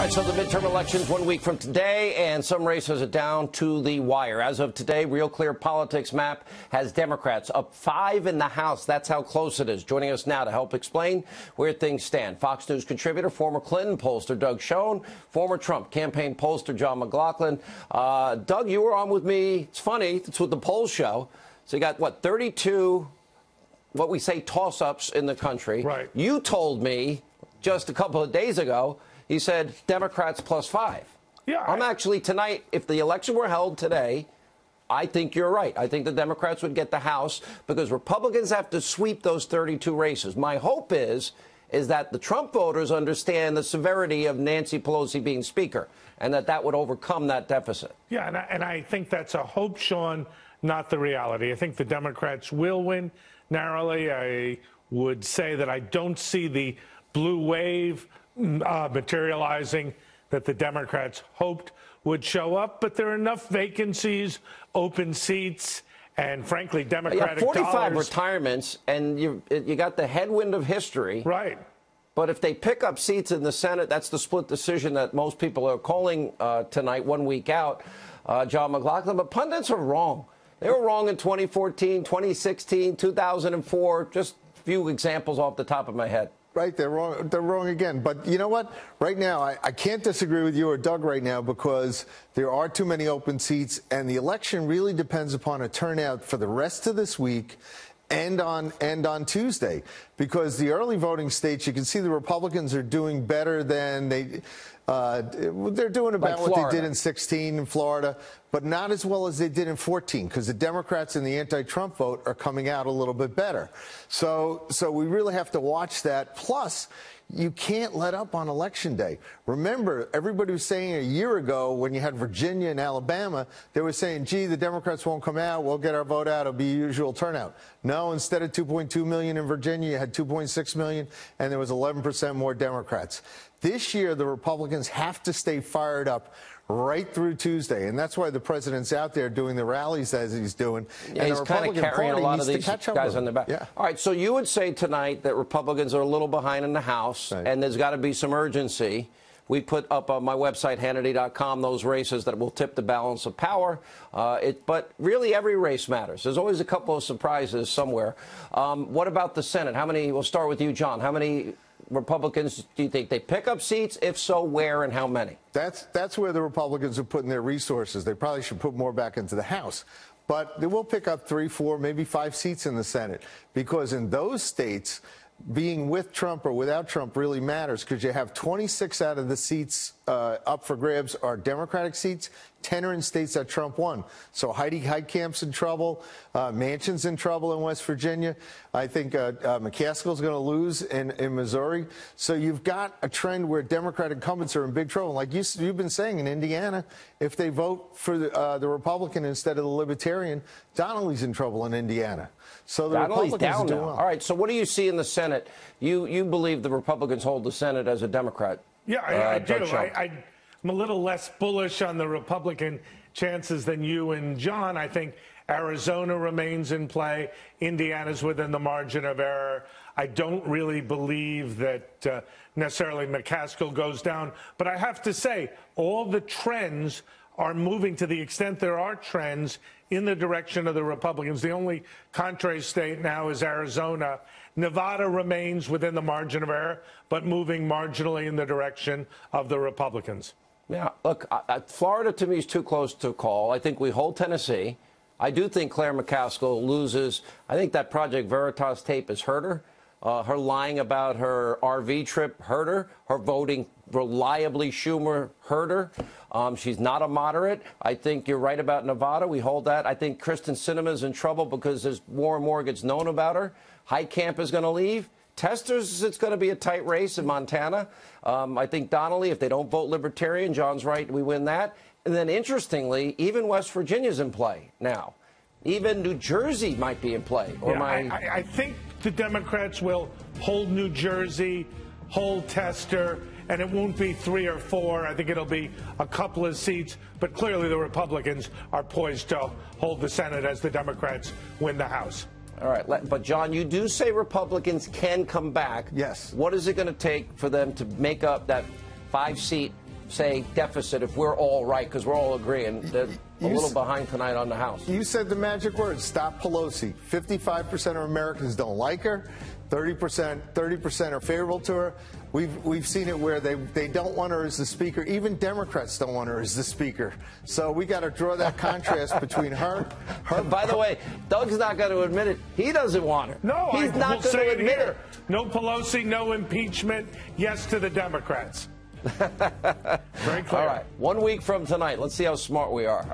All right, so the midterm elections 1 week from today, and some races are down to the wire. As of today, Real Clear Politics map has Democrats up 5 in the House. That's how close it is. Joining us now to help explain where things stand, Fox News contributor, former Clinton pollster Doug Schoen, former Trump campaign pollster John McLaughlin. Doug, you were on with me. It's funny. It's what the polls show. So you got, what, 32, what we say, toss-ups in the country. Right. You told me just a couple of days ago, he said Democrats +5. Yeah, I'm actually tonight, if the election were held today, I think you're right. I think the Democrats would get the House because Republicans have to sweep those 32 races. My hope is that the Trump voters understand the severity of Nancy Pelosi being Speaker and that would overcome that deficit. Yeah, and I think that's a hope, Sean, not the reality. I think the Democrats will win narrowly. I would say that I don't see the blue wave materializing that the Democrats hoped would show up, but there are enough vacancies, open seats, and frankly, Democratic 45 dollars. retirements, and you got the headwind of history. Right. But if they pick up seats in the Senate, that's the split decision that most people are calling tonight, 1 week out, John McLaughlin. But pundits are wrong. They were wrong in 2014, 2016, 2004, just a few examples off the top of my head. Right, they're wrong. They're wrong again. But you know what? Right now, I can't disagree with you or Doug right now because there are too many open seats, and the election really depends upon a turnout for the rest of this week and on Tuesday. Because the early voting states, you can see the Republicans are doing better than they're doing about like what they did in 16 in Florida, but not as well as they did in 14, because the Democrats in the anti-Trump vote are coming out a little bit better. So we really have to watch that. Plus, you can't let up on Election Day. Remember, everybody was saying a year ago when you had Virginia and Alabama, they were saying, gee, the Democrats won't come out. We'll get our vote out. It'll be usual turnout. No, instead of 2.2 million in Virginia, you had 2.6 million, and there was 11% more Democrats. This year, the Republicans have to stay fired up right through Tuesday, and that's why the president's out there doing the rallies as he's doing. Yeah, and he's kind of carrying a lot of these guys on their back. Yeah. All right, so you would say tonight that Republicans are a little behind in the House, right, and there's got to be some urgency. We put up on my website, Hannity.com, those races that will tip the balance of power. But really, every race matters. There's always a couple of surprises somewhere. What about the Senate? How many? We'll start with you, John. How many Republicans do you think they pick up seats? If so, where and how many? That's where the Republicans are putting their resources. They probably should put more back into the House. But they will pick up 3, 4, maybe 5 seats in the Senate, because in those states, being with Trump or without Trump really matters, because you have 26 out of the seats up for grabs are Democratic seats. 10 are in states that Trump won. So Heidi Heitkamp's in trouble. Manchin's in trouble in West Virginia. I think McCaskill's going to lose in Missouri. So you've got a trend where Democratic incumbents are in big trouble. Like you've been saying, in Indiana, if they vote for the Republican instead of the Libertarian, Donnelly's in trouble in Indiana. So the Donnelly's Republicans down do now. well. All right, so what do you see in the Senate? You believe the Republicans hold the Senate as a Democrat? Yeah, I do. Doug Schoen. I'm a little less bullish on the Republican chances than you and John. I think Arizona remains in play. Indiana's within the margin of error. I don't really believe that necessarily McCaskill goes down. But I have to say, all the trends are moving, to the extent there are trends, in the direction of the Republicans. The only contrary state now is Arizona. Nevada remains within the margin of error, but moving marginally in the direction of the Republicans. Yeah, look, Florida to me is too close to call. I think we hold Tennessee. I do think Claire McCaskill loses. I think that Project Veritas tape has hurt her. Her lying about her RV trip hurt her. Her voting reliably Schumer hurt her. She's not a moderate. I think you're right about Nevada. We hold that. I think Kristen Sinema's in trouble because there's more and more gets known about her. Heitkamp is going to leave. Testers, it's going to be a tight race in Montana. I think Donnelly, if they don't vote Libertarian, John's right, we win that. And then, interestingly, even West Virginia's in play now. Even New Jersey might be in play. Or yeah, I think the Democrats will hold New Jersey, hold Tester, and it won't be 3 or 4. I think it'll be a couple of seats. But clearly the Republicans are poised to hold the Senate as the Democrats win the House. All right, but John, you do say Republicans can come back. Yes. What is it going to take for them to make up that 5-seat say, deficit if we're all right, because we're all agreeing that a little behind tonight on the House. You said the magic word, stop Pelosi. 55% of Americans don't like her. 30% are favorable to her. We've seen it where they don't want her as the speaker. Even Democrats don't want her as the speaker. So we got to draw that contrast between her. By the way, Doug's not going to admit it. He doesn't want her. No, he's not going to admit it. No Pelosi, no impeachment. Yes to the Democrats. Very clear. All right. 1 week from tonight. Let's see how smart we are.